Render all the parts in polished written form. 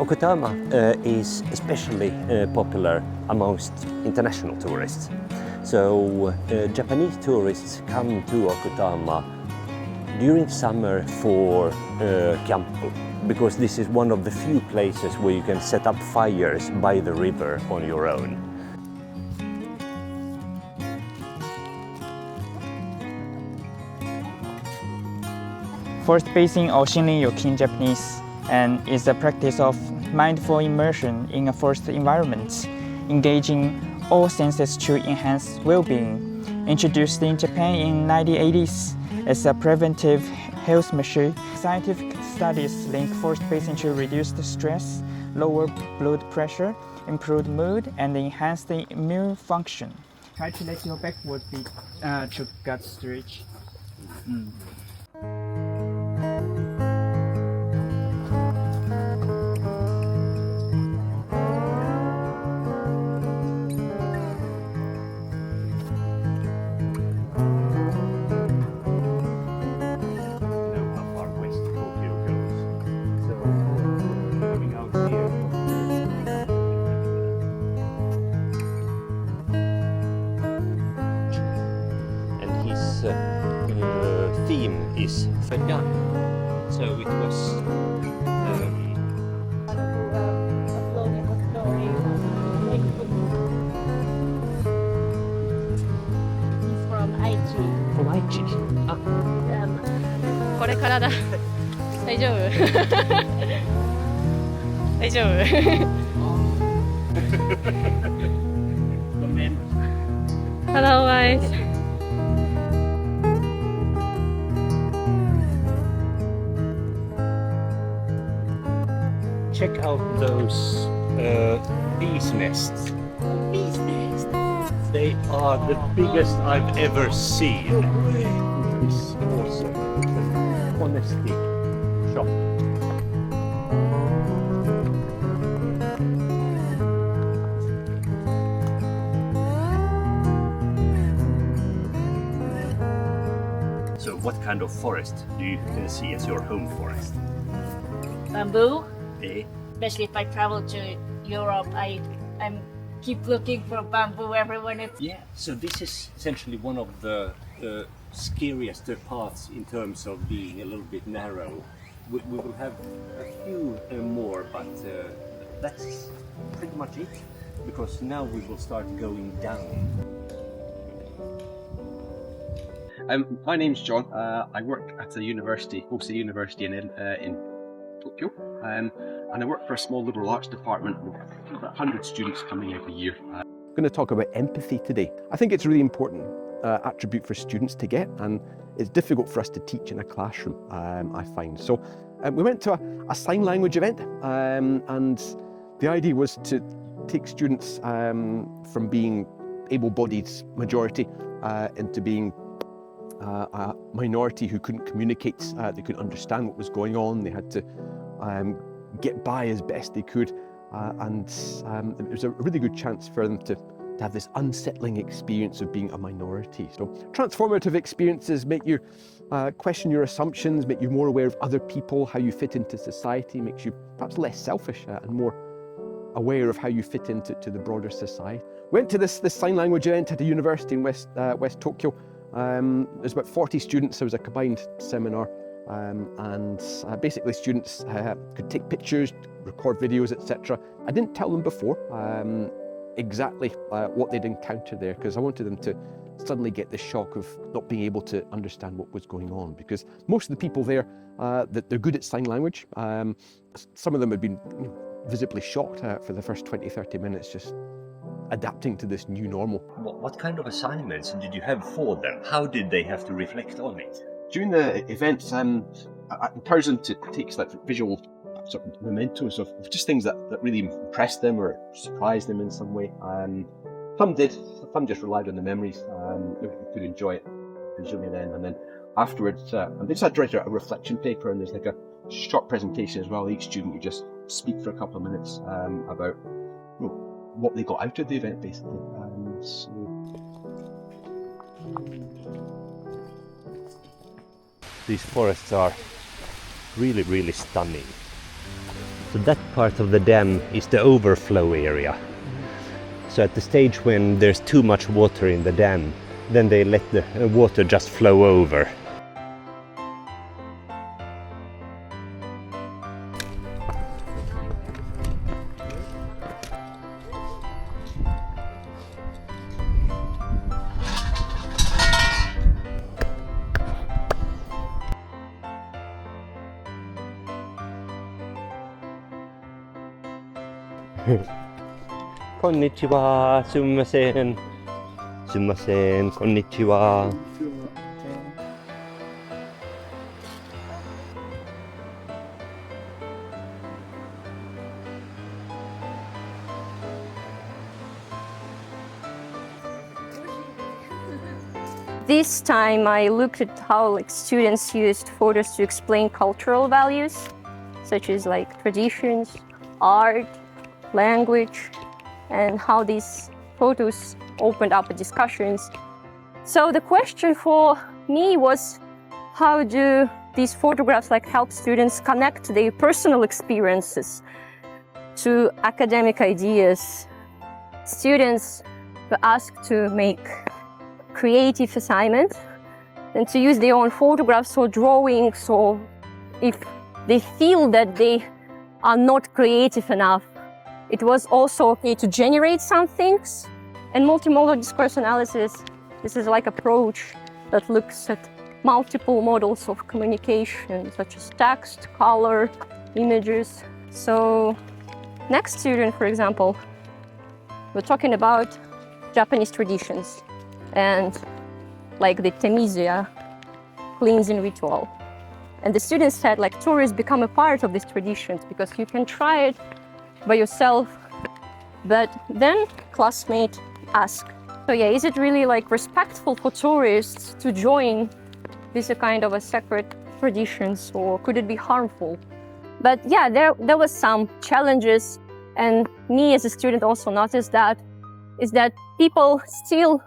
Okutama is especially popular amongst international tourists. So Japanese tourists come to Okutama during summer for campo, because this is one of the few places where you can set up fires by the river on your own. Forest bathing, or Yiqin in Japanese, and is the practice of mindful immersion in a forest environment, engaging all senses to enhance well-being. Introduced in Japan in 1980s as a preventive health measure, scientific studies link forest bathing to reduced stress, lower blood pressure, improved mood, and enhance the immune function. Try to let your backward beat to gut stretch. Theme is Ferdinand, so it was He's from IG. from IG. これからだ。大丈夫？大丈夫？ Hello guys. Check out those bees nests. Bees nest. They are the biggest I've ever seen. It's awesome. Honesty shop. So what kind of forest do you see as your home forest? Bamboo. Eh? Especially if I travel to Europe, I'm keep looking for bamboo everywhere. Yeah, so this is essentially one of the scariest parts in terms of being a little bit narrow. We will have a few more, but that's pretty much it, because now we will start going down. My name's John. I work at a university, Hosei University in Tokyo, and I work for a small liberal arts department with about 100 students coming every year. I'm going to talk about empathy today. I think it's a really important attribute for students to get, and it's difficult for us to teach in a classroom, I find. So we went to a sign language event, and the idea was to take students from being able-bodied majority into being a minority who couldn't communicate, they couldn't understand what was going on, they had to get by as best they could, and it was a really good chance for them to have this unsettling experience of being a minority. So transformative experiences make you question your assumptions, make you more aware of other people, how you fit into society, makes you perhaps less selfish and more aware of how you fit into the broader society. Went to this sign language event at a university in West Tokyo. There's about 40 students. There was a combined seminar, and basically students could take pictures, record videos, etc. I didn't tell them before exactly what they'd encounter there, because I wanted them to suddenly get the shock of not being able to understand what was going on, because most of the people there, they're good at sign language. Some of them had been visibly shocked for the first 20-30 minutes, just adapting to this new normal. What kind of assignments did you have for them? How did they have to reflect on it? During the event, I encouraged them to take visual sort of mementos of just things that really impressed them or surprised them in some way. Some did, some just relied on the memories. They could enjoy it visually then, and then afterwards, they just had to write a reflection paper, and there's like a short presentation as well. Each student would just speak for a couple of minutes about what they got out of the event, basically. These forests are really, really stunning. So that part of the dam is the overflow area. So at the stage when there's too much water in the dam, then they let the water just flow over. Konnichiwa, sumimasen. Sumimasen, konnichiwa. This time I looked at how students used photos to explain cultural values, such as traditions, art, language, and how these photos opened up discussions. So the question for me was, how do these photographs help students connect their personal experiences to academic ideas? Students were asked to make creative assignments and to use their own photographs or drawings, or if they feel that they are not creative enough, it was also okay to generate some things. And multimodal discourse analysis, this is approach that looks at multiple models of communication, such as text, color, images. So next student, for example, we're talking about Japanese traditions and the Temizia cleansing ritual. And the students said tourists become a part of these traditions because you can try it by yourself. But then classmate asked, so yeah, is it really respectful for tourists to join this kind of a sacred traditions, or could it be harmful? But yeah, there was some challenges, and me as a student also noticed that people still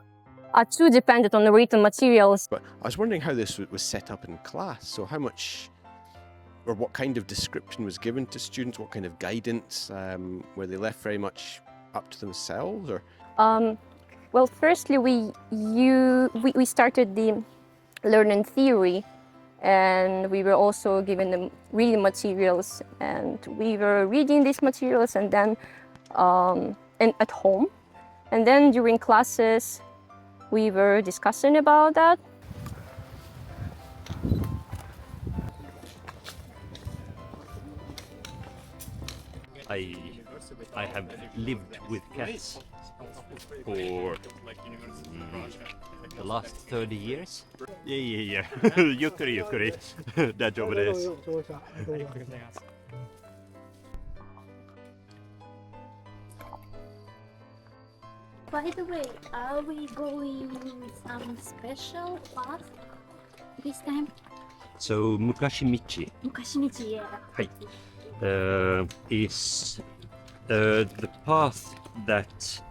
are too dependent on the written materials. But I was wondering how this was set up in class. So how much, or what kind of description was given to students? What kind of guidance? Were they left very much up to themselves, or? Well, firstly, we started the learning theory, and we were also given the reading materials, and we were reading these materials and then at home, and then during classes we were discussing about that. I have lived with cats for the last 30 years. Yeah. Yukuri. Daijoubu desu. By the way, are we going some special path this time? So Mukashimichi Mukashimichi, yeah. is the path that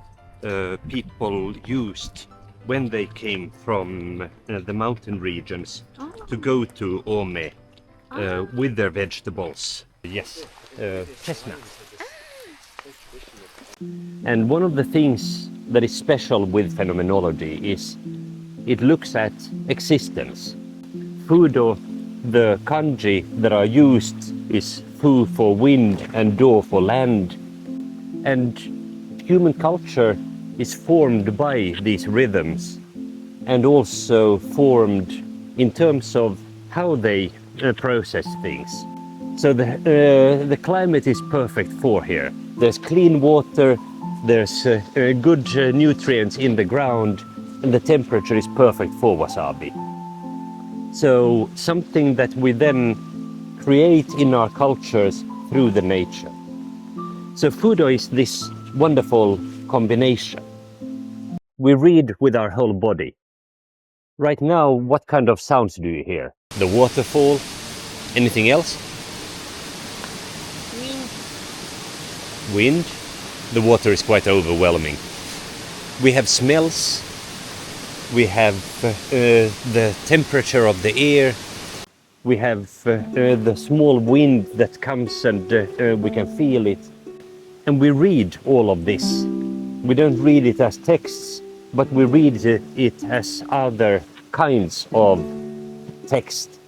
people used when they came from the mountain regions to go to Ome with their vegetables. Yes, chestnut. And one of the things that is special with phenomenology is it looks at existence. Fūdo, the kanji that are used, is fu for wind and do for land. And human culture is formed by these rhythms, and also formed in terms of how they process things. So the climate is perfect for here. There's clean water, there's good nutrients in the ground, and the temperature is perfect for wasabi. So something that we then create in our cultures through the nature. So Fūdo is this wonderful combination. We read with our whole body. Right now, what kind of sounds do you hear? The waterfall? Anything else? Wind. The water is quite overwhelming. We have smells. We have the temperature of the air. We have the small wind that comes and we can feel it. And we read all of this. We don't read it as texts, but we read it as other kinds of text.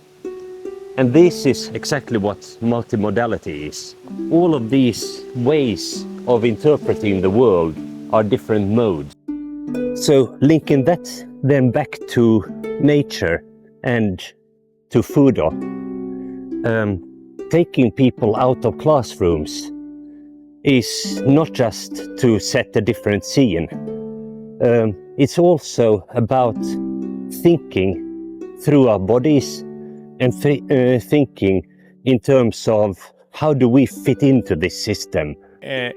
And this is exactly what multimodality is. All of these ways of interpreting the world are different modes. So linking that then back to nature and to Fūdo, taking people out of classrooms is not just to set a different scene. It's also about thinking through our bodies and thinking in terms of how do we fit into this system.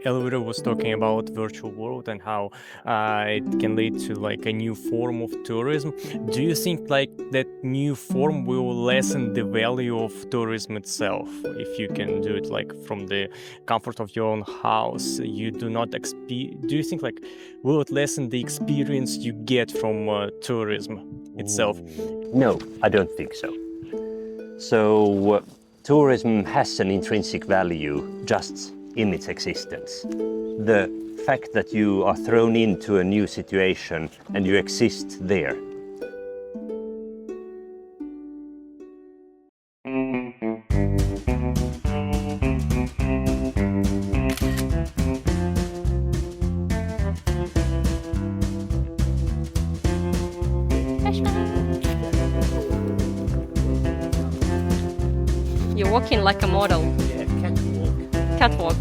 Elvira was talking about virtual world and how it can lead to like a new form of tourism. Do you think like that new form will lessen the value of tourism itself if you can do it like from the comfort of your own house? You do not do you think like will it lessen the experience you get from tourism itself? No, I don't think so. So tourism has an intrinsic value just in its existence. The fact that you are thrown into a new situation and you exist there. You're walking like a model. Yeah, catwalk. Catwalk.